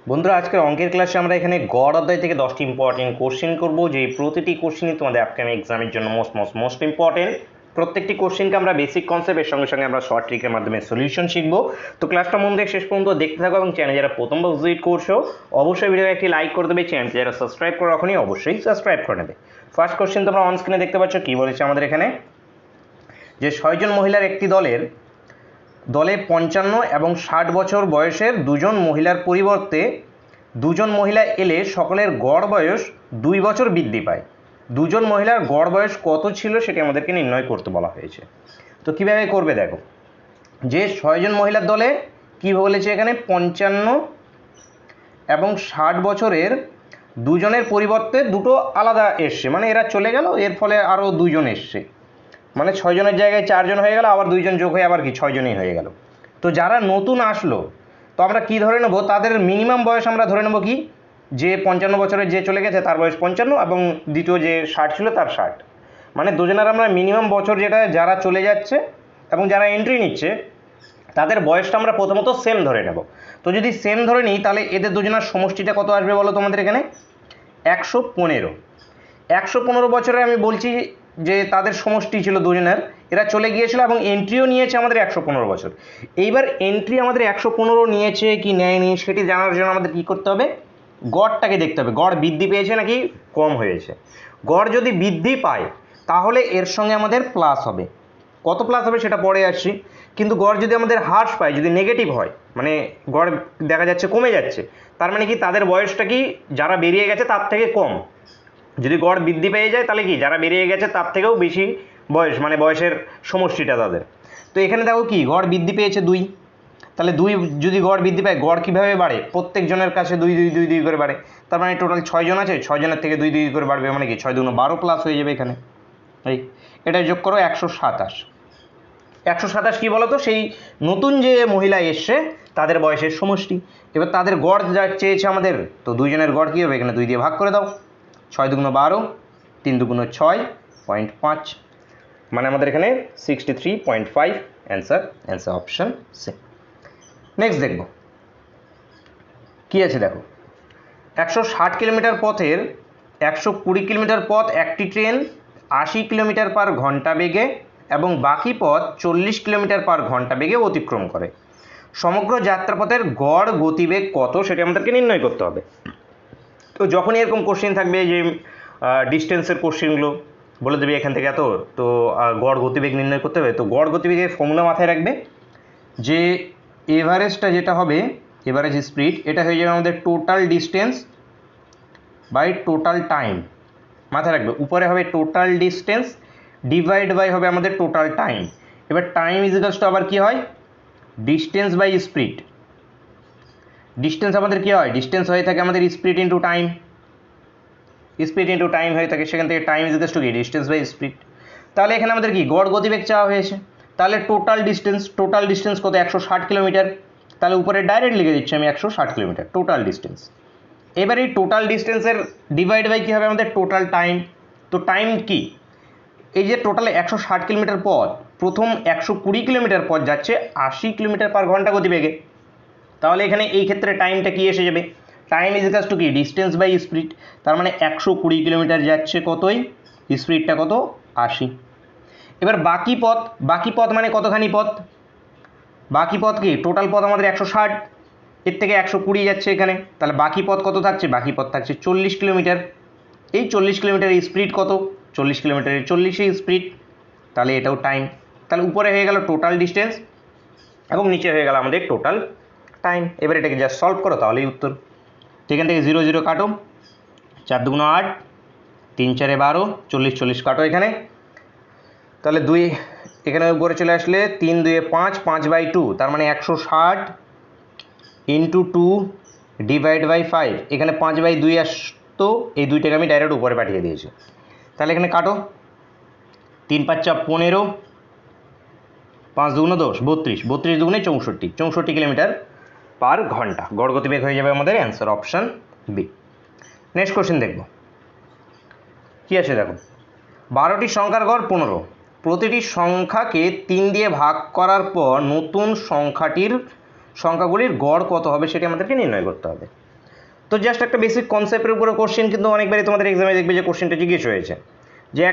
বন্ধুরা, আজকের অঙ্কের ক্লাসে আমরা এখানে গড় অধ্যায় থেকে 10টি ইম্পর্টেন্ট কোশ্চেন করব, যেই প্রতিটি কোশ্চেনই তোমাদের আপকামিং এক্সামের জন্য মোস্ট ইম্পর্টেন্ট। প্রত্যেকটি কোশ্চেনকে আমরা বেসিক কনসেপ্টের সঙ্গে সঙ্গে আমরা শর্ট ট্রিকের মাধ্যমে সলিউশন শিখবো। তো ক্লাসটা মন দিয়ে শেষ পর্যন্ত দেখতে থাকো এবং চ্যানেল যারা প্রথমবার ভিজিট করছো অবশ্যই ভিডিও একটি লাইক করে দেবে, চ্যানেলটি যারা সাবস্ক্রাইব করে রাখোনি অবশ্যই সাবস্ক্রাইব করে নেবে। ফার্স্ট কোশ্চেন তোমরা অন স্ক্রিনে দেখতে পাচ্ছ, কি বলেছে আমাদের এখানে, যে 6 জন মহিলার একটি দলে 55 এবং 60 বছর বয়সের দুজন মহিলার পরিবর্তে দুজন মহিলা এলে সকলের গড় বয়স 2 বছর বৃদ্ধি পায়। দুজন মহিলার গড় বয়স কত ছিল সেটি আমাদেরকে নির্ণয় করতে বলা হয়েছে। তো কীভাবে করবে দেখো, যে 6 জন মহিলার দলে কী বলেছে এখানে, 55 এবং 60 বছরের দুজনের পরিবর্তে দুটো আলাদা এসছে, মানে এরা চলে গেল, এর ফলে আরও দুজন এসছে, মানে 6 জনের জায়গায় 4 জন হয়ে গেল, আবার 2 জন যোগ হয়ে আবার কি 6 জনই হয়ে গেল। তো যারা নতুন আসলো তো আমরা কি ধরে নেব, তাদের মিনিমাম বয়স আমরা ধরে নেব কি, যে 55 বছরের যে চলে গেছে তার বয়স 55 এবং দ্বিতীয় যে 60 ছিল তার 60, মানে দুজনের আমরা মিনিমাম বছর যেটা যারা চলে যাচ্ছে এবং যারা এন্ট্রি নিচ্ছে তাদের বয়সটা আমরা প্রথমত সেম ধরে নেব। তো যদি সেম ধরে নিই তাহলে এদের দুজনের সমষ্টিটা কত আসবে বলো তোমাদের এখানে, 115। 115 বছরে আমি বলছি যে তাদের সমষ্টি ছিল দুজনের, এরা চলে গিয়েছিল এবং এন্ট্রিও নিয়েছে আমাদের 115 বছর। এইবার এন্ট্রি আমাদের 115 নিয়েছে কি নেয়নি সেটি জানার জন্য আমাদের কী করতে হবে, গড়টাকে দেখতে হবে, গড় বৃদ্ধি পেয়েছে নাকি কম হয়েছে। গড় যদি বৃদ্ধি পায় তাহলে এর সঙ্গে আমাদের প্লাস হবে, কত প্লাস হবে সেটা পরে আসছি। কিন্তু গড় যদি আমাদের হ্রাস পায়, যদি নেগেটিভ হয়, মানে গড় দেখা যাচ্ছে কমে যাচ্ছে, তার মানে কি তাদের বয়সটা কি যারা বেরিয়ে গেছে তার থেকে কম। যদি গড় বৃদ্ধি পেয়ে যায় তাহলে কি যারা বেরিয়ে গেছে তার থেকেও বেশি বয়স, মানে বয়সের সমষ্টিটা তাদের। তো এখানে দেখো কি গড় বৃদ্ধি পেয়েছে 2, তাহলে 2 যদি গড় বৃদ্ধি পায়, গড় কীভাবে বাড়ে, প্রত্যেক জনের কাছে 2 2 2 2 করে বাড়ে। তার মানে টোটাল 6 জন আছে, 6 জনের থেকে 2 2 করে বাড়বে, মানে কি 6 2 12 প্লাস হয়ে যাবে এখানে। এই এটা যোগ করো 127। 127 কী বলো তো, সেই নতুন যে মহিলা এসছে তাদের বয়সের সমষ্টি। এবার তাদের গড় যা চেয়েছে আমাদের, তো 2 জনের গড় কী হবে, এখানে 2 দিয়ে ভাগ করে দাও, 6 2 12, 3 2 6.5, মানে আমাদের এখানে 63.5 অ্যান্সার অপশান সি। নেক্সট দেখব কী আছে, দেখো 160 কিলোমিটার পথের 120 কিলোমিটার পথ একটি ট্রেন 80 কিলোমিটার পার ঘন্টা বেগে এবং বাকি পথ 40 কিলোমিটার পার ঘন্টা বেগে অতিক্রম করে। সমগ্র যাত্রাপথের গড় গতিবেগ কত সেটা আমাদেরকে নির্ণয় করতে হবে। তো যখনই এরকম কোশ্চেন থাকবে যে ডিস্টেন্সের কোশ্চেনগুলো বলে দেবে এখান থেকে এত, তো গড় গতিবেগ নির্ণয় করতে হবে। তো গড় গতিবেগের ফর্মুলা মাথায় রাখবে, যে এভারেজটা যেটা হবে, এভারেজ স্পিড, এটা হয়ে যাবে আমাদের total distance by total time. মাথায় রাখবে, উপরে হবে টোটাল ডিস্টেন্স ডিভাইড বাই হবে আমাদের টোটাল টাইম। এবার টাইম ইজিক্যালস টু আবার কী হয়, ডিস্টেন্স বাই স্পিড। ডিস্টেন্স আমাদের কী হয়, ডিস্টেন্স হয়ে থাকে আমাদের speed into time, speed into time হয়ে থাকে, সেখান থেকে টাইম ইজিক্যালস টু কি, ডিস্টেন্স বাই স্পিড। তাহলে এখানে আমাদের কি গড় গতিবেগ চাওয়া হয়েছে, তাহলে টোটাল ডিস্টেন্স কত, 160 কিলোমিটার, তাহলে উপরে ডাইরেক্ট লিখে দিচ্ছি আমি 160 কিলোমিটার টোটাল ডিস্টেন্স। এবার এই টোটাল ডিস্টেন্সের ডিভাইড বাই কী হবে আমাদের টোটাল টাইম। তো টাইম কি, এই যে টোটাল 160 কিলোমিটার পথ, প্রথম 120 কিলোমিটার পথ যাচ্ছে 80 কিলোমিটার পার ঘন্টা গতিবেগে, তাহলে এখানে এই ক্ষেত্রে টাইমটা কি এসে যাবে, টাইম ইজিক্যালস টু কি, ডিস্টেন্স বাই স্পিড। তার মানে 120 কিলোমিটার যাচ্ছে কতই, স্পিডটা কত, 80। এবার বাকি পথ মানে কতখানি পথ, বাকি পথ কি, টোটাল পথ আমাদের 160, এর থেকে 120 যাচ্ছে এখানে, তাহলে বাকি পথ কত থাকছে, বাকি পথ থাকছে 40 কিলোমিটার। এই 40 কিলোমিটারের স্পিড কত, 40 কিলোমিটারের 40ই স্পিড, তাহলে এটাও টাইম। তাহলে উপরে হয়ে গেল টোটাল ডিস্টেন্স এবং নিচে হয়ে গেল আমাদের টোটাল টাইম। এবার এটাকে জাস্ট সলভ করো তাহলেই উত্তর। এখান থেকে 0 0 কাটো, 4 2 8, 3 4 12, 40 40 কাটো এখানে, তাহলে 2 এখানে উপরে চলে আসলে 3 2 5, 5/2, তার মানে 160 ইন্টু 2 ডিভাইড বাই 5, এখানে 5/2 আসতো, এই 2টাকে আমি ডাইরেক্ট উপরে পাঠিয়ে দিয়েছি। তাহলে এখানে কাটো, 3 5 15, 5 2 10, 32, 32 2 64 কিলোমিটার পার ঘন্টা গড় গতিবেগ হয়ে যাবে আমাদের answer option B. Next question দেখব কী আছে, দেখো 12টি সংখ্যার গড় 15, প্রতিটি সংখ্যাকে 3 দিয়ে ভাগ করার পর নতুন সংখ্যাগুলির গড় কত হবে সেটি আমাদেরকে নির্ণয় করতে হবে। তো জাস্ট একটা বেসিক কনসেপ্টের উপরে কোশ্চেন, কিন্তু অনেকবারই তোমাদের এক্সামে দেখবে যে কোশ্চেনটা জিজ্ঞেস হয়েছে যে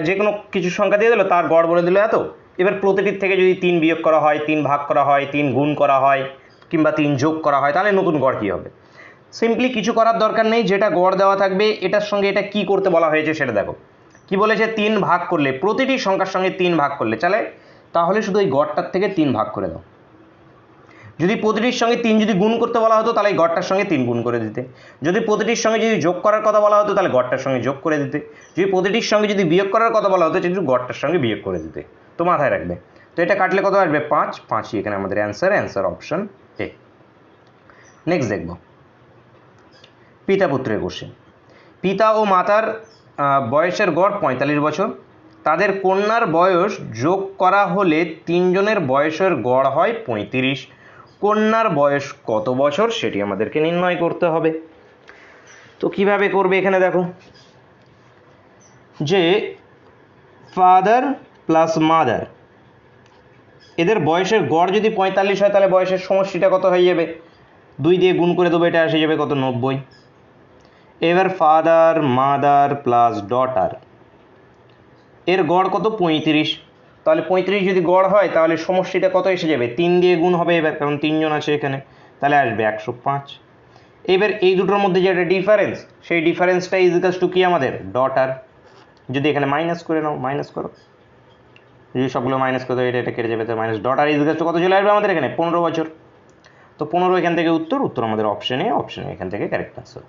যে কোনো কিছু সংখ্যা দিয়ে দিল, তার গড় বলে দিল এত, এবার প্রতিটির থেকে যদি 3 বিয়োগ করা হয়, 3 ভাগ করা হয়, 3 গুণ করা হয়, কিংবা 3 যোগ করা হয়, তাহলে নতুন গড় কী হবে। সিম্পলি কিছু করার দরকার নেই, যেটা গড় দেওয়া থাকবে এটার সঙ্গে এটা কি করতে বলা হয়েছে সেটা দেখো। কি বলেছে, 3 ভাগ করলে, প্রতিটি সংখ্যার সঙ্গে 3 ভাগ করলে চলে, তাহলে শুধু এই গড়টার থেকে 3 ভাগ করে দাও। যদি প্রতিটির সঙ্গে 3 যদি গুণ করতে বলা হতো তাহলে এই গড়টার সঙ্গে 3 গুণ করে দিতে। যদি প্রতিটির সঙ্গে যদি যোগ করার কথা বলা হতো তাহলে গড়টার সঙ্গে যোগ করে দিতে। যদি প্রতিটির সঙ্গে যদি বিয়োগ করার কথা বলা হতো সেটা গড়টার সঙ্গে বিয়োগ করে দিতে। তো মাথায় রাখবে। তো এটা কাটলে কত আসবে, 5, 5ই এখানে আমাদের অ্যান্সার অপশন এ। নেক্সট দেখব পিতা পুত্রের কোশ্চেন। পিতা ও মাতার বয়সের গড় 45 বছর, তাদের কন্যার বয়স যোগ করা হলে তিনজনের বয়সের গড় হয় 35। কন্যার বয়স কত বছর সেটি আমাদেরকে নির্ণয় করতে হবে। তো কিভাবে করবে, এখানে দেখো যে ফাদার প্লাস মাদার, এদের বয়সের গড় যদি 45 হয় তাহলে বয়সের সমষ্টিটা কত হয়ে যাবে, 2 দিয়ে গুণ করে দেবো, এটা এসে যাবে কত, 90। এবার ফাদার মাদার প্লাস ডটার, এর গড় কত, 35। তাহলে 35 যদি গড় হয় তাহলে সমষ্টিটা কত এসে যাবে, 3 দিয়ে গুণ হবে এবার, কারণ 3 জন আছে এখানে, তাহলে আসবে 105। এবার এই দুটোর মধ্যে যে একটা ডিফারেন্স, সেই ডিফারেন্সটা ইজিক্যালস টু কি আমাদের ডটার। যদি এখানে মাইনাস করে নাও, মাইনাস করো, যদি সবগুলো মাইনাস করে দাও এটা কেটে যাবে, তো মাইনাস ডটার ইজিক্যালস টু কত চলে আসবে আমাদের এখানে, 15 বছর। তো 15 এখান থেকে উত্তর আমাদের অপশনে এখান থেকে কারেক্ট আনসার।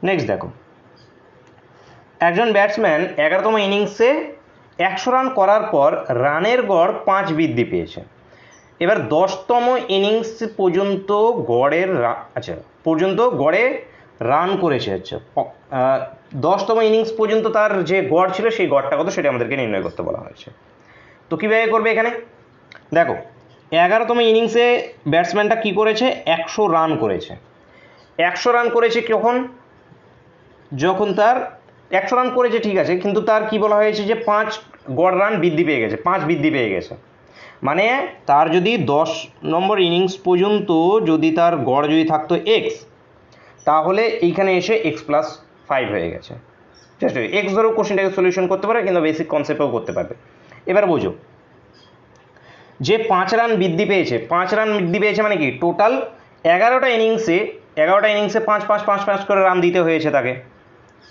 নেক্সট দেখো, একজন ব্যাটসম্যান 11তম ইনিংসে 100 রান করার পর রানের গড় 5 বৃদ্ধি পেয়েছে। এবার 10তম ইনিংস পর্যন্ত গড়ে রান করেছে, আচ্ছা 10তম ইনিংস পর্যন্ত তার যে গড় ছিল সেই গড়টা কত সেটা আমাদেরকে নির্ণয় করতে বলা হয়েছে। তো কীভাবে করবে, এখানে দেখো 11তম ইনিংসে ব্যাটসম্যানটা কি করেছে, 100 রান করেছে। 100 রান করেছে যখন তার 100 রান করেছে, ঠিক আছে, কিন্তু তার কি বলা হয়েছে যে 5 গড় রান বৃদ্ধি পেয়ে গেছে, 5 বৃদ্ধি পেয়ে গেছে। মানে তার যদি 10 নম্বর ইনিংস পর্যন্ত যদি তার গড় যদি থাকতো এক্স, তাহলে এইখানে এসে x+5 হয়ে গেছে। ঠিক আছে, এক্স ধরো কোশ্চেনটাকে সলিউশন করতে পারে, কিন্তু বেসিক কনসেপ্টও করতে পারবে। এবার বোঝো যে 5 রান বৃদ্ধি পেয়েছে, 5 রান বৃদ্ধি পেয়েছে মানে কি, টোটাল 11টা ইনিংসে 5 5 5 5 করে রান দিতে হয়েছে তাকে।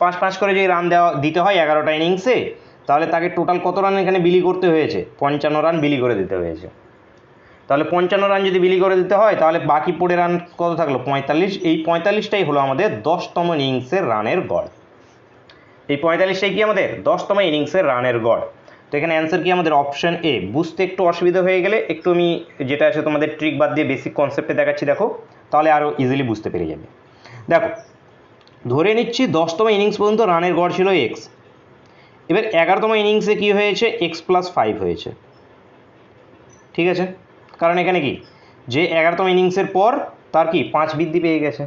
5 5 করে যদি রান দিতে হয় 11টা ইনিংসে, তাহলে তাকে টোটাল কত রান এখানে বিলি করতে হয়েছে, 55 রান বিলি করে দিতে হয়েছে। তাহলে 55 রান যদি বিলি করে দিতে হয় তাহলে বাকি পড়ে রান কত থাকলো, 45। এই 45টাই হলো আমাদের 10তম ইনিংসের রানের গড়। এই 45টাই কি আমাদের 10তম ইনিংসের রানের গড়। তো এখানে অ্যান্সার কি আমাদের অপশন এ। বুঝতে একটু অসুবিধা হয়ে গেলে একটু আমি যেটা আছে তোমাদের ট্রিক বাদ দিয়ে বেসিক কনসেপ্টে দেখাচ্ছি, দেখো তাহলে আরও ইজিলি বুঝতে পেরে যাবে। দেখো ধরে নিচ্ছি 10তম ইনিংস পর্যন্ত রানের গড় ছিল এক্স। এবার 11তম ইনিংসে কি হয়েছে, x+5 হয়েছে। ঠিক আছে, কারণ এখানে কি যে 11তম ইনিংসের পর তার কি 5 বৃদ্ধি পেয়ে গেছে।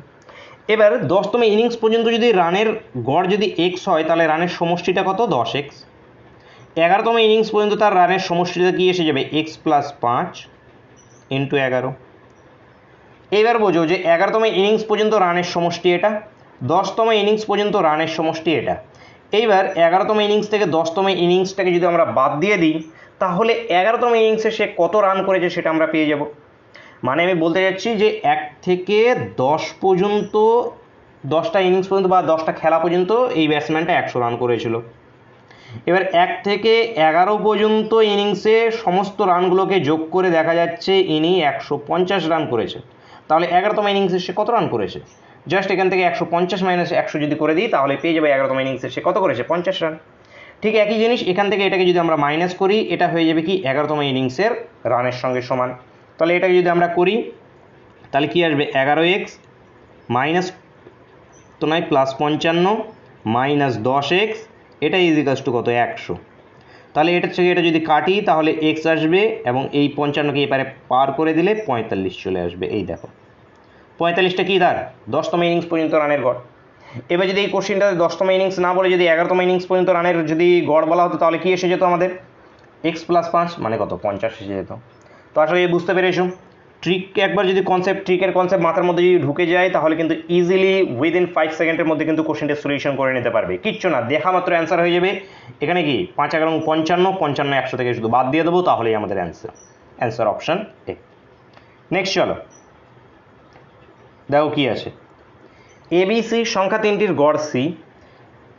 এবার 10তম ইনিংস পর্যন্ত যদি রানের গড় যদি এক্স হয় তাহলে রানের সমষ্টিটা কত, 10x। 11তম ইনিংস পর্যন্ত তার রানের সমষ্টিটা কি এসে যাবে, x+5 × 11। এবার বোঝো যে 11তম ইনিংস পর্যন্ত রানের সমষ্টি এটা, 10তম ইনিংস পর্যন্ত রানের সমষ্টি এটা। এইবার 11তম ইনিংস থেকে 10তম ইনিংসটাকে যদি আমরা বাদ দিয়ে দিই তাহলে 11তম ইনিংসে সে কত রান করেছে সেটা আমরা পেয়ে যাব। মানে আমি বলতে যাচ্ছি যে 1 থেকে 10 পর্যন্ত, 10টা ইনিংস পর্যন্ত বা 10টা খেলা পর্যন্ত এই ব্যাটসম্যানটা 100 রান করেছিল। এবার 1 থেকে 11 পর্যন্ত ইনিংসে সমস্ত রানগুলোকে যোগ করে দেখা যাচ্ছে ইনি 150 রান করেছে। তাহলে 11তম ইনিংসে সে কত রান করেছে, জাস্ট এখান থেকে 150 - 100 যদি করে দিই তাহলে পেয়ে যাবে 11তম ইনিংসে সে কত করেছে, 50 রান। ঠিক একই জিনিস এখান থেকে এটাকে যদি আমরা মাইনাস করি, এটা হয়ে যাবে কি 11তম ইনিংসের রানের সঙ্গে সমান। তাহলে এটাকে যদি আমরা করি তাহলে কি আসবে, 11x মাইনাস তো নয় +55 মাইনাস 10x, এটা ইজিক্যালস টু কত, 100। তাহলে এটার থেকে এটা যদি কাটি তাহলে x আসবে এবং এই 55কে এপারে পার করে দিলে 45 চলে আসবে। এই দেখো 45টা কি তার 10তম ইনিংস পর্যন্ত রানের গড়। এবার যদি এই কোশ্চেনটা 10তম ইনিংস না বলে যদি 11তম ইনিংস পর্যন্ত রানের যদি গড় বলা হতো তাহলে কি এসে যেত আমাদের, x+5 মানে কত, 50 এসে যেত। তো আসলে বুঝতে পেরেছো ট্রিক একবার যদি ট্রিকের কনসেপ্ট মাথার মধ্যে যদি ঢুকে যায় তাহলে কিন্তু ইজিলি উইদিন 5 সেকেন্ডের মধ্যে কিন্তু কোশ্চেনটা সলিউশন করে নিতে পারবে। কিচ্ছু না, দেখা মাত্র অ্যান্সার হয়ে যাবে। এখানে কি 5 × 55, 55 100 থেকে শুধু বাদ দিয়ে দেবো, তাহলেই আমাদের অ্যান্সার অপশান এ। নেক্সট চলো দেখো কি আছে। ABC সংখ্যা তিনটির গড়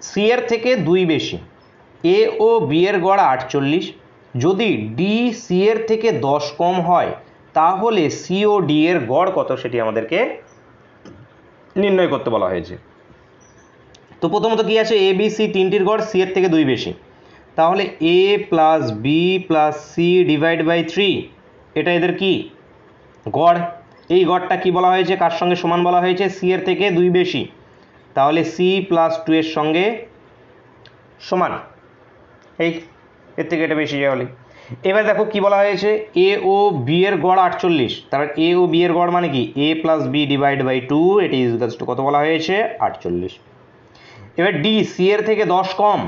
সি এর থেকে 2 বেশি, এ ও বি এর গড় 48, যদি ডি সি এর থেকে 10 কম হয় তাহলে সি ও ডি এর গড় কত সেটি আমাদেরকে নির্ণয় করতে বলা হয়েছে। তো প্রথমত কি আছে, এ বি সি তিনটির গড় সি এর থেকে 2 বেশি, তাহলে A plus B plus C divide by 3 এটা এদের কি গড়। এই গড়টা কি বলা হয়েছে, কার সঙ্গে সমান বলা হয়েছে, সি এর থেকে 2 বেশি, তাহলে সি প্লাস 2 এর সঙ্গে সমান। এই এর থেকে এটা বেশি হলে এবার দেখো কি বলা হয়েছে, এ ও বি এর গড় 48, তারপর এ ও বি এর গড় মানে কি এ প্লাস বি ডিভাইড বাই 2, এটা ইকুয়ালস টু কত বলা হয়েছে 48। এবার ডি সি এর থেকে 10 কম,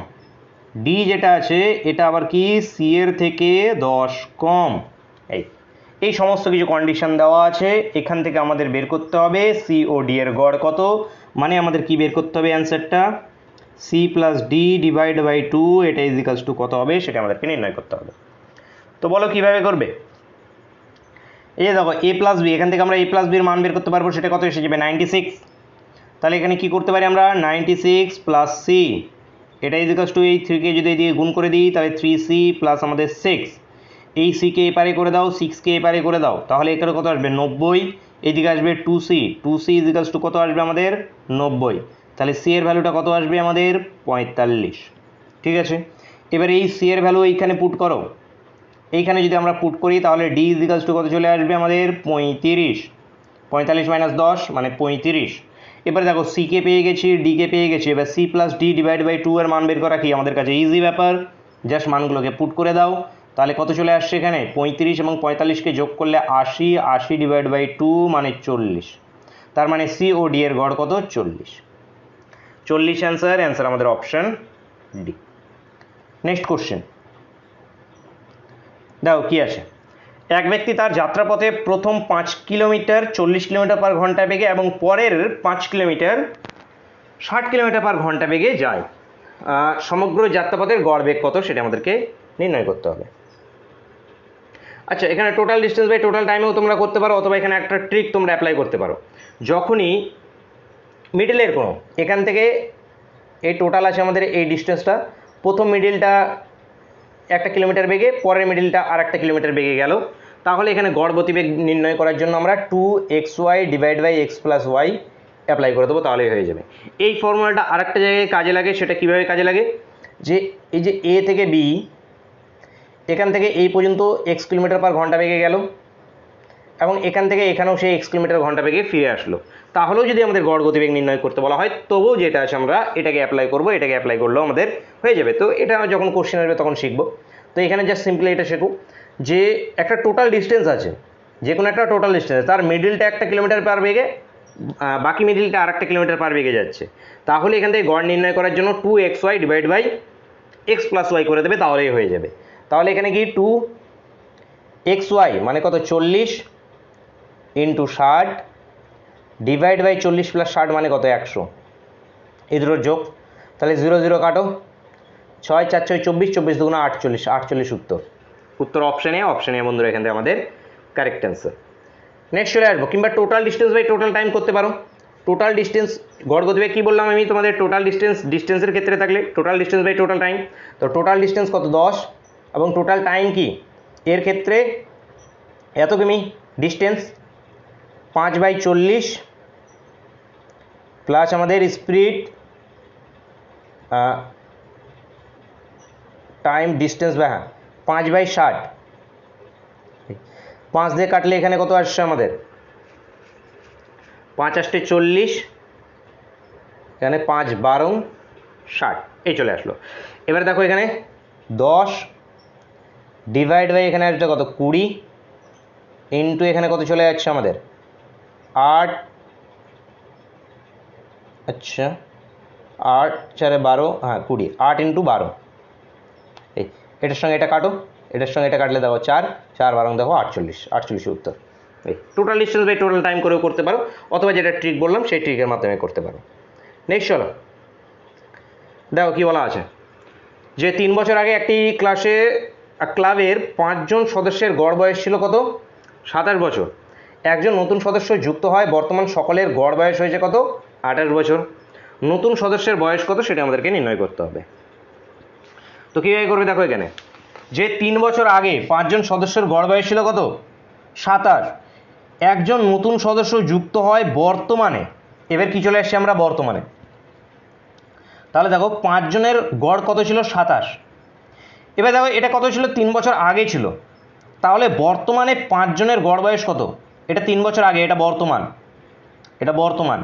ডি যেটা আছে এটা আবার কি সি এর থেকে 10 কম। এই সমস্ত কিছু কন্ডিশন দেওয়া আছে, এখান থেকে আমাদের বের করতে হবে সি ও ডি এর গড় কত, মানে আমাদের কি বের করতে হবে অ্যান্সারটা C plus D divide by 2, এটা ইকুয়ালস টু কত হবে সেটা আমাদেরকে নির্ণয় করতে হবে। তো বলো কিভাবে করবে। এই যে দেখো এ প্লাস বি, এখান থেকে আমরা এ প্লাস বির মান বের করতে পারবো, সেটা কত এসে যাবে 96। তাহলে এখানে কি করতে পারি আমরা 96 প্লাস সি, এটা ইকুয়ালস টু এই 3 কে যদি দিয়ে গুণ করে দিই তাহলে 3c প্লাস আমাদের 6, এই c কে এপারে করে দাও, 6 কে এপারে করে দাও, তাহলে এখানে কত আসবে 90, এইদিকে আসবে 2c ইকুয়ালস টু কত আসবে আমাদের 90, তাহলে c এর ভ্যালুটা কত আসবে আমাদের 45। ঠিক আছে, এবার এই c এর ভ্যালু এইখানে পুট করো, এইখানে যদি আমরা পুট করি তাহলে d ইকুয়ালস টু কত চলে আসবে আমাদের 35, 45 মাইনাস 10 মানে 35। এবারে দেখো সি কে পেয়ে গেছি, ডি কে পেয়ে গেছি, এবার C plus D divide by 2 এর মান বের করা কি আমাদের কাছে ইজি ব্যাপার, জাস্ট মানগুলোকে পুট করে দাও, তাহলে কত চলে আসছে এখানে 35 এবং 45কে যোগ করলে 80, 80 ডিভাইড বাই 2 মানে 40, তার মানে সি ও ডি এর গড় কত 40 অ্যান্সার আমাদের অপশন ডি। নেক্সট কোশ্চেন দেখো কি আছে, এক ব্যক্তি তার যাত্রাপথে প্রথম 5 কিলোমিটার 40 কিলোমিটার পার ঘন্টা বেগে এবং পরের 5 কিলোমিটার 60 কিলোমিটার পার ঘন্টা বেগে যায়, সমগ্র যাত্রাপথের গড় বেগ কত সেটা আমাদেরকে নির্ণয় করতে হবে। আচ্ছা, এখানে টোটাল ডিস্টেন্স বাই টোটাল টাইমেও তোমরা করতে পারো, অথবা এখানে একটা ট্রিক তোমরা অ্যাপ্লাই করতে পারো। যখনই মিডিলের কোনো এখান থেকে এই টোটাল আছে আমাদের এই ডিস্টেন্সটা, প্রথম মিডিলটা 1 কিলোমিটার বেগে, পরের মিডিলটা আর 1 কিলোমিটার বেগে গেল, তাহলে এখানে গড় গতিবেগ নির্ণয় করার জন্য আমরা 2xy divide by x plus Y apply করে দেবো, তাহলেই হয়ে যাবে। এই ফর্মুলাটা আরেকটা জায়গায় কাজে লাগে, সেটা কিভাবে কাজে লাগে, যে এই যে এ থেকে বি এখান থেকে এই পর্যন্ত x কিলোমিটার পার ঘন্টা বেগে গেল এবং এখান থেকে এখানেও সেই x কিলোমিটার ঘন্টা বেগে ফিরে আসলো, তাহলেও যদি আমাদের গড় গতিবেগ নির্ণয় করতে বলা হয় তবুও যেটা আছে আমরা এটাকে অ্যাপ্লাই করবো, এটাকে অ্যাপ্লাই করলেও আমাদের হয়ে যাবে। তো এটা যখন কোশ্চেন আসবে তখন শিখবো। তো এখানে জাস্ট সিম্পলি এটা শেখো যে একটা টোটাল ডিস্টেন্স আছে, যে কোনো একটা টোটাল ডিস্টেন্স, তার মিডিলটা 1 কিলোমিটার পার বেগে, বাকি মিডিলটা আর 1 কিলোমিটার পার বেগে যাচ্ছে, তাহলে এখান থেকে গড় নির্ণয় করার জন্য 2xy divide by x plus Y করে দেবে, তাহলেই হয়ে যাবে। তাহলে এখানে কি 2xy মানে কত 40 ইন্টু 60 ডিভাইড বাই 40 প্লাস 60 মানে কত 100, এই দুটোর যোগ, তাহলে 0 0 কাটো, 6 4 6 24, 24 2 48, 48 উত্তর অপশানে বন্ধুরা এখান থেকে আমাদের কারেক্ট অ্যান্সার। নেক্সট চলে আসবো, কিংবা total distance by total time করতে পারো। টোটাল ডিস্টেন্স গড় গতিবেগ কী বললাম আমি তোমাদের, টোটাল ডিস্টেন্সের ক্ষেত্রে থাকলে total distance by total time, তো টোটাল ডিস্টেন্স কত 10 এবং টোটাল টাইম কি এর ক্ষেত্রে এত কিমি ডিস্টেন্স 5/40 প্লাস আমাদের স্পিড টাইম ডিস্টেন্স বা হ্যাঁ 5/60, 5 দিয়ে কাটলে এখানে কত আসছে আমাদের 5 × 40, এখানে 5 12 60, এই চলে আসলো। এবারে দেখো এখানে 10 ডিভাইড বাই এখানে আসবে কত 20 ইন্টু এখানে কত চলে যাচ্ছে আমাদের 8, আচ্ছা 8 4 12 হ্যাঁ 20, 8 ইন্টু 12, এটার সঙ্গে এটা কাটো, এটার সঙ্গে এটা কাটলে দেখো 4 4 12 দেখো 48 উত্তর। এই total distance by total time করেও করতে পারো, অথবা যেটা ট্রিক বললাম সেই ট্রিকের মাধ্যমে করতে পারো। নেক্সট চলো দেখো কী বলা আছে, যে 3 বছর আগে একটি ক্লাবের 5 জন সদস্যের গড় বয়স ছিল কত? 27 বছর। একজন নতুন সদস্য যুক্ত হয়, বর্তমান সকলের গড় বয়স হয়েছে কত? 28 বছর। নতুন সদস্যের বয়স কত সেটা আমাদেরকে নির্ণয় করতে হবে। তো কীভাবে করবে দেখো, এখানে যে 3 বছর আগে 5 জন সদস্যের গড় বয়স ছিল কত? 27। একজন নতুন সদস্য যুক্ত হয় বর্তমানে, এবার কি চলে আসছে আমরা বর্তমানে, তাহলে দেখো 5 জনের গড় কত ছিল? 27। এবার দেখো এটা কত ছিল? 3 বছর আগে ছিল, তাহলে বর্তমানে 5 জনের গড় বয়স কত? এটা 3 বছর আগে, এটা বর্তমান, এটা বর্তমান।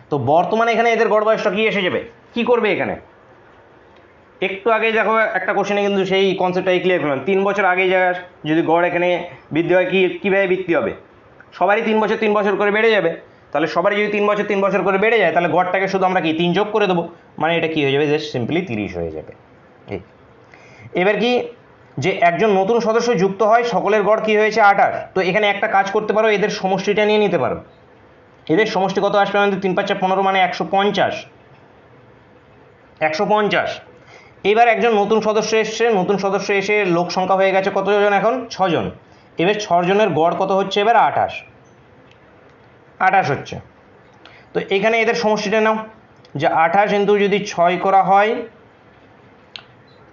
তো বর্তমানে এখানে এদের গড় বয়সটা কি এসে যাবে? কি করবে এখানে? একটু আগে দেখো একটা কোশ্চেনে কিন্তু সেই কনসেপ্টটাই ক্লিয়ার করলাম। 3 বছর আগে যদি গড় এখানে বৃদ্ধি হয়, কীভাবে বৃদ্ধি হবে? সবারই 3 বছর 3 বছর করে বেড়ে যাবে। তাহলে সবারই যদি 3 বছর 3 বছর করে বেড়ে যায়, তাহলে গড়টাকে শুধু আমরা কি 3 যোগ করে দেবো, মানে এটা কি হয়ে যাবে? জাস্ট সিম্পলি 30 হয়ে যাবে। এবার কি, যে একজন নতুন সদস্য যুক্ত হয়, সকলের গড় কি হয়েছে? 28। তো এখানে একটা কাজ করতে পারো, এদের সমষ্টিটা নিয়ে নিতে পারো। এদের সমষ্টি কত আসবে আমাদের? 3 5 15 মানে 150। 150। এবার একজন নতুন সদস্য এসছে, নতুন সদস্য এসে লোক সংখ্যা হয়ে গেছে কতজন? এখন 6 জন। এবার 6 জনের গড় কত হচ্ছে? এবার 28 হচ্ছে। তো এখানে এদের সমষ্টিটা নাও, যে 28 কিন্তু যদি 6 করা হয়,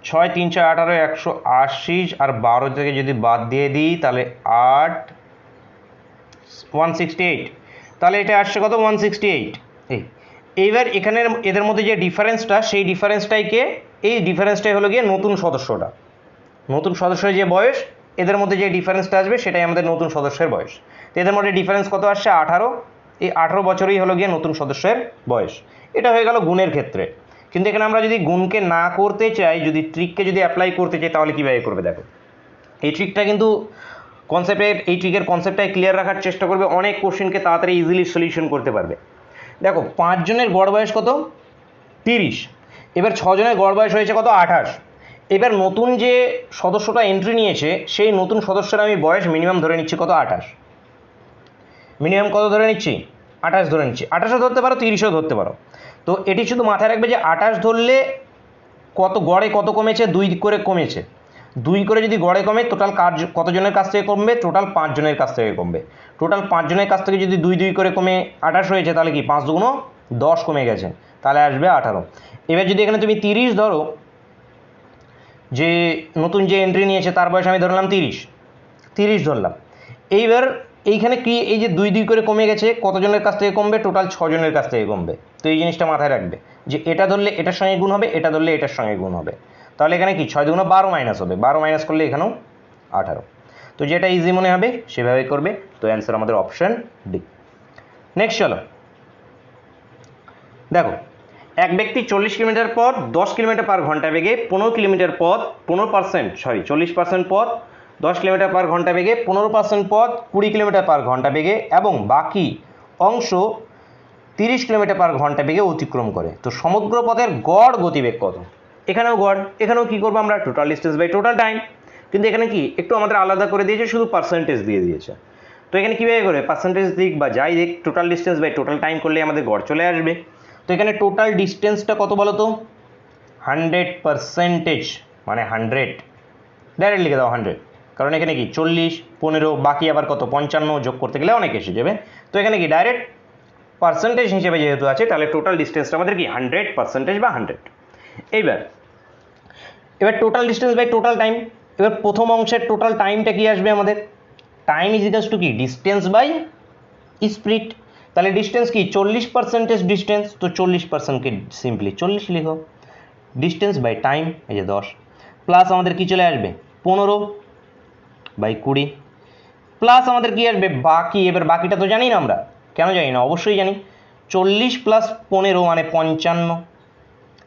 6 3 4 18 180, আর 12 থেকে যদি বাদ দিয়ে দিই তাহলে 8 168, তাহলে এটা আসছে কত? 168। এইবার এখানের এদের মধ্যে যে ডিফারেন্সটা, সেই ডিফারেন্সটাইকে, এই ডিফারেন্সটাই হলো গিয়ে নতুন সদস্যটা, নতুন সদস্যের যে বয়স, এদের মধ্যে যে ডিফারেন্সটা আসবে সেটাই আমাদের নতুন সদস্যের বয়স। তো এদের মধ্যে ডিফারেন্স কত আসছে? 18। এই 18 বছরই হলো গিয়ে নতুন সদস্যের বয়স। এটা হয়ে গেল গুণের ক্ষেত্রে। কিন্তু এখানে আমরা যদি গুণকে না করতে চাই, যদি ট্রিককে যদি অ্যাপ্লাই করতে চাই, তাহলে কীভাবে করবে দেখো। এই ট্রিকটা কিন্তু এই ট্রিকের কনসেপ্টটাই ক্লিয়ার রাখার চেষ্টা করবে, অনেক কোশ্চেনকে তাড়াতাড়ি ইজিলি সলিউশন করতে পারবে। দেখো 5 জনের গড় বয়স কত? 30। এবার 6 জনের গড় বয়স হয়েছে কত? 28। এবার নতুন যে সদস্যটা এন্ট্রি নিয়েছে, সেই নতুন সদস্যের আমি বয়স মিনিমাম ধরে নিচ্ছি কত? 28। মিনিমাম কত ধরে নিচ্ছি? 28 ধরে নিচ্ছি। 28ও ধরতে পারো, 30ও ধরতে পারো। তো এটি শুধু মাথায় রাখবে যে 28 ধরলে কত গড়ে কত কমেছে? 2 করে কমেছে। 2 করে যদি গড়ে কমে, টোটাল কতজনের কাছ থেকে কমবে? টোটাল 5 জনের কাছ থেকে কমবে। টোটাল 5 জনের কাছ থেকে যদি 2 2 করে কমে 28 হয়েছে, তাহলে কি 5 দুগুণ 10 কমে গেছে, তাহলে আসবে 18। এবার যদি এখানে তুমি 30 ধরো, যে নতুন যে এন্ট্রি নিয়েছে তার বয়স আমি ধরলাম 30 ধরলাম। এইবার এইখানে কি, এই যে 2 2 করে কমে গেছে, কতজনের কাছ থেকে কমবে? টোটাল 6 জনের কাছ থেকে কমবে। তো এই জিনিসটা মাথায় রাখবে, যে এটা ধরলে এটার সঙ্গে গুণ হবে, এটা ধরলে এটার সঙ্গে গুণ হবে। তাহলে এখানে কি 6 দুগুণ 12 মাইনাস হবে, 12 মাইনাস করলে এখানেও 18। তো যেটা ইজি মনে হবে সেভাবে করবে। তো অ্যান্সার আমাদের অপশন ডি। নেক্সট চলো দেখো, এক ব্যক্তি 40 কিলোমিটার পথ 10 কিলোমিটার পার ঘন্টা বেগে, 15 কিলোমিটার পথ 40% পথ 10 কিলোমিটার পার ঘন্টা বেগে, 15% পথ 20 কিলোমিটার পার ঘন্টা বেগে, এবং বাকি অংশ 30 কিলোমিটার পার ঘন্টা বেগে অতিক্রম করে। তো সমগ্র পথের গড় গতিবেগ কত? এখানেও গড়, এখানেও কি করবো আমরা? Total distance by total time. কিন্তু এখানে কি একটু আমাদের আলাদা করে দিয়েছে, শুধু পার্সেন্টেজ দিয়ে দিয়েছে। তো এখানে কীভাবে করে পার্সেন্টেজ দিক বা যাই দিক, total distance by total time করলে আমাদের গড় চলে আসবে। তো এখানে টোটাল ডিস্টেন্সটা কত বলো তো? 100%, মানে 100, ডাইরেক্ট লিখে দাও 100, কারণ এখানে কি 40 15 বাকি আবার কত 55 যোগ করতে গেলে অনেক এসে যাবে। তো এখানে কি ডাইরেক্ট পার্সেন্টেজ হিসেবে যেহেতু আছে, তাহলে টোটাল ডিস্টেন্সটা আমাদের কি 100% বা 100। এবার total distance by total time. এবার প্রথম অংশের টোটাল টাইমটা কি আসবে আমাদের? টাইম ইজ ইকুয়ালস টু কি? Distance by speed. তাহলে ডিস্টেন্স কি? 40% ডিস্টেন্স, তো 40%কে সিম্পলি 40 লিখো। ডিস্টেন্স বাই টাইম, এই যে 10, প্লাস আমাদের কি চলে আসবে? 15/20, প্লাস আমাদের কি আসবে? বাকি। এবার বাকিটা তো জানি না আমরা, কেন জানি না? অবশ্যই জানি। 40 + 15 মানে 55।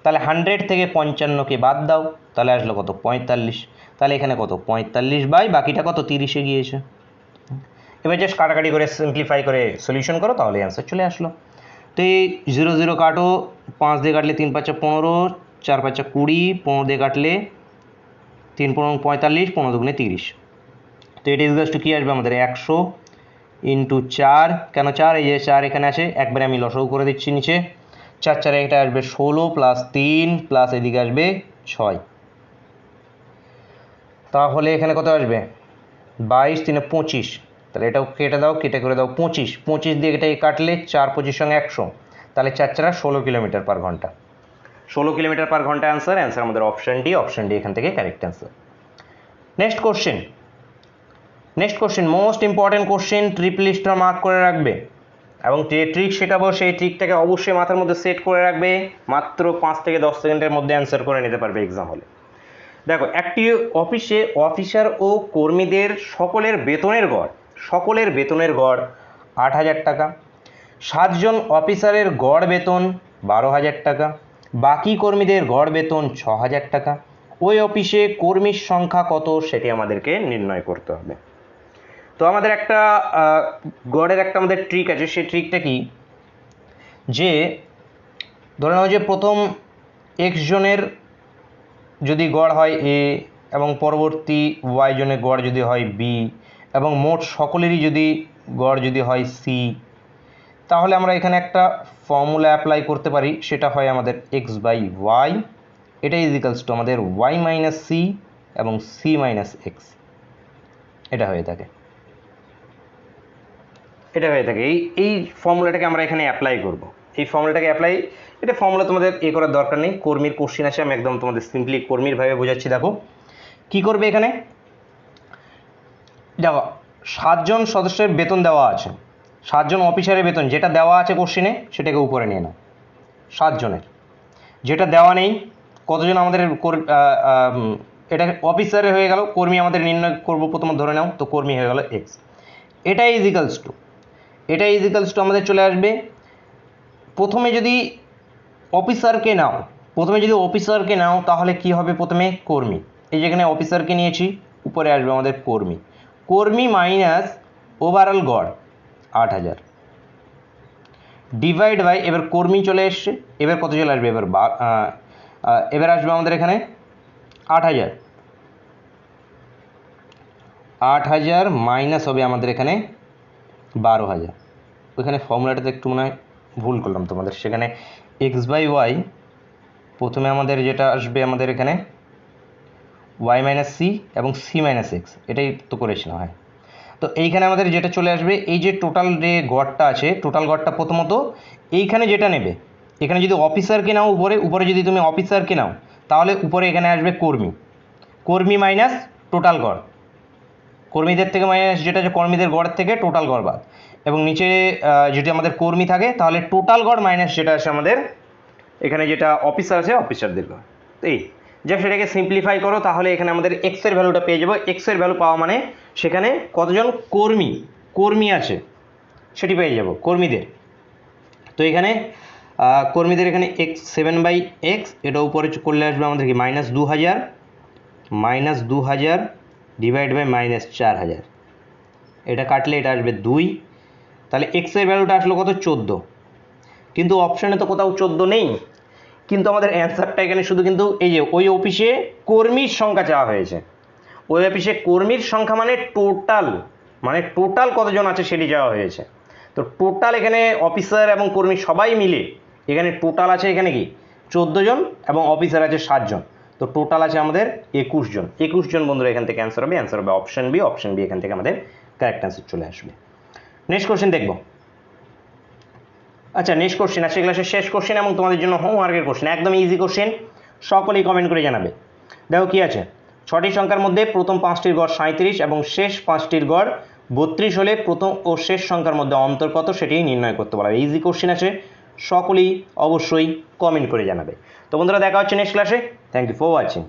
তাহলে 100 থেকে 55কে বাদ দাও, তাহলে আসলো কত? 45। তাহলে এখানে কত? 45 বাই বাকিটা কত? 30-এ গিয়েছে। এবার জাস্ট কাটাকাটি করে সিম্পলিফাই করে সলিউশন করো, তাহলে অ্যান্সার চলে আসলো। তো এই 0 0 কাটো, 5 দিয়ে কাটলে 3 5 15, 4 5 20, 15 দিয়ে কাটলে 3 15 45, 15 দুগুণে 30। তো এটা ইকুয়ালস টু কী আসবে আমাদের? 100 ইন্টু 4, কেন 4? এই যে 4 এখানে আছে, একবারে আমি লসাগু করে দিচ্ছি নিচে। 4 4 এটা আসবে 16 প্লাস 3 প্লাস এদিকে আসবে 6, তাহলে এখানে কত আসবে? 22 3 25, তাহলে এটাও কেটে দাও, কেটে করে দাও 25, 25 দিয়ে এটাকে কাটলে 4 25 সঙ্গে 100, তাহলে 4 4 16 কিলোমিটার পার ঘন্টা। 16 কিলোমিটার পার ঘন্টা অ্যান্সার। অ্যান্সার আমাদের অপশন ডি। অপশন ডি এখান থেকে correct answer. Next question most important question, triple star mark করে রাখবে এবং যে ট্রিক শেখাবো সেই ট্রিকটাকে অবশ্যই মাথার মধ্যে সেট করে রাখবে। মাত্র 5 থেকে 10 সেকেন্ডের মধ্যে অ্যান্সার করে নিতে পারবে এক্সাম হলে। দেখো, একটি অফিসে অফিসার ও কর্মীদের সকলের বেতনের গড় 8,000 টাকা। 7 জন অফিসারের গড় বেতন 12,000 টাকা, বাকি কর্মীদের গড় বেতন 6,000 টাকা। ওই অফিসে কর্মীর সংখ্যা কত সেটি আমাদেরকে নির্ণয় করতে হবে। তো আমাদের একটা গড়ের একটা আমাদের ট্রিক আছে। সেই ট্রিকটা কি, যে ধরে নাও যে প্রথম x জনের যদি গড় হয় a এবং পরবর্তী y জনের গড় যদি হয় b এবং মোট সকলেরই যদি গড় যদি হয় c, তাহলে আমরা এখানে একটা ফর্মুলা অ্যাপ্লাই করতে পারি। সেটা হয় আমাদের x/y, এটা ইজিক্যালস টু আমাদের y মাইনাস c এবং c মাইনাস x। এটা হয়ে থাকে এই ফর্মুলাটাকে আমরা এখানে অ্যাপ্লাই করব। এই ফর্মুলাটাকে এটা ফর্মুলা তোমাদের করার দরকার নেই। কর্মীর কোশ্চেন আছে, আমি একদম তোমাদের সিম্পলি কর্মীর ভাবে বোঝাচ্ছি। দেখো কি করবে এখানে, দেখো 7 জন সদস্যের বেতন দেওয়া আছে, 7 জন অফিসারের বেতন যেটা দেওয়া আছে কোশ্চেনে সেটাকে উপরে নিয়ে নাও। 7 জনের যেটা দেওয়া নেই, কতজন আমাদের এটা অফিসারে হয়ে গেল, কর্মী আমাদের নির্ণয় করবো প্রথমে, ধরে নাও তো কর্মী হয়ে গেল x। এটা ইজিক্যালস টু আমাদের চলে আসবে, প্রথমে যদি অফিসারকে নাও তাহলে কি হবে, প্রথমে কর্মী, এই যেখানে অফিসারকে নিয়েছি, উপরে আসবে আমাদের কর্মী মাইনাস ওভারঅল গড় 8,000 ডিভাইড বাই, এবার কর্মী চলে এসছে, এবার কত চলে আসবে, এবার আসবে আমাদের এখানে 8,000 মাইনাস হবে আমাদের এখানে 12,000। ওইখানে ফর্মুলাটাতে একটু মনে হয় ভুল করলাম তোমাদের, সেখানে x/y প্রথমে আমাদের যেটা আসবে আমাদের এখানে y মাইনাস c এবং c মাইনাস x, এটাই তো করেছিলাম। হ্যাঁ, তো এইখানে আমাদের যেটা চলে আসবে, এই যে টোটাল যে গড়টা আছে, টোটাল গড়টা প্রথমত এইখানে যেটা নেবে, এখানে যদি অফিসারকে নাও উপরে যদি তুমি অফিসারকে নাও, তাহলে উপরে এখানে আসবে কর্মী মাইনাস টোটাল গড়, কর্মীদের থেকে মাইনাস যেটা যে কর্মীদের গড়ের থেকে টোটাল গড় বাদ, এবং নিচে যদি আমাদের কর্মী থাকে তাহলে টোটাল গড় মাইনাস যেটা আছে আমাদের এখানে যেটা অফিসার আছে অফিসারদের গড়। তো এই যে সেটাকে সিম্পলিফাই করো, তাহলে এখানে আমাদের এক্স এর ভ্যালুটা পেয়ে যাবো। এক্স এর ভ্যালু পাওয়া মানে সেখানে কতজন কর্মী আছে সেটি পেয়ে যাব কর্মীদের। তো এখানে কর্মীদের এখানে x 7/x, এটা উপরে করলে আসবে আমাদের কি -2,000 ডিভাইড বাই -4,000, এটা কাটলে এটা আসবে 2, তাহলে x এর ভ্যালুটা আসলো কত 14, কিন্তু অপশানে তো কোথাও 14 নেই, কিন্তু আমাদের অ্যান্সারটা এখানে শুধু কিন্তু এই যে ওই অফিসে কর্মীর সংখ্যা চাওয়া হয়েছে, ওই অফিসে কর্মীর সংখ্যা মানে টোটাল কতজন আছে সেটি চাওয়া হয়েছে। তো টোটাল এখানে অফিসার এবং কর্মী সবাই মিলে এখানে টোটাল আছে এখানে কি 14 জন এবং অফিসার আছে 7 জন, তো টোটাল আছে আমাদের 21 জন বন্ধুরা এখান থেকে অ্যান্সার হবে অপশন বি এখান থেকে আমাদের কারেক্ট অ্যান্সার চলে আসবে। নেক্সট কোশ্চেন দেখবো। আচ্ছা, নেক্সট কোশ্চেন আছে ক্লাসের শেষ কোশ্চেন এবং তোমাদের জন্য হোমওয়ার্কের কোশ্চেন, একদম ইজি কোশ্চেন, সকলেই কমেন্ট করে জানাবে। দেখো কি আছে, 6টি সংখ্যার মধ্যে প্রথম 5টির গড় 37 এবং শেষ 5টির গড় 32 হলে প্রথম ও শেষ সংখ্যার মধ্যে অন্তর কত সেটি নির্ণয় করতে বলা হবে। ইজি কোশ্চেন আছে, সকলেই অবশ্যই কমেন্ট করে জানাবে। তো বন্ধুরা দেখা হচ্ছে নেক্সট ক্লাসে। Thank you for watching.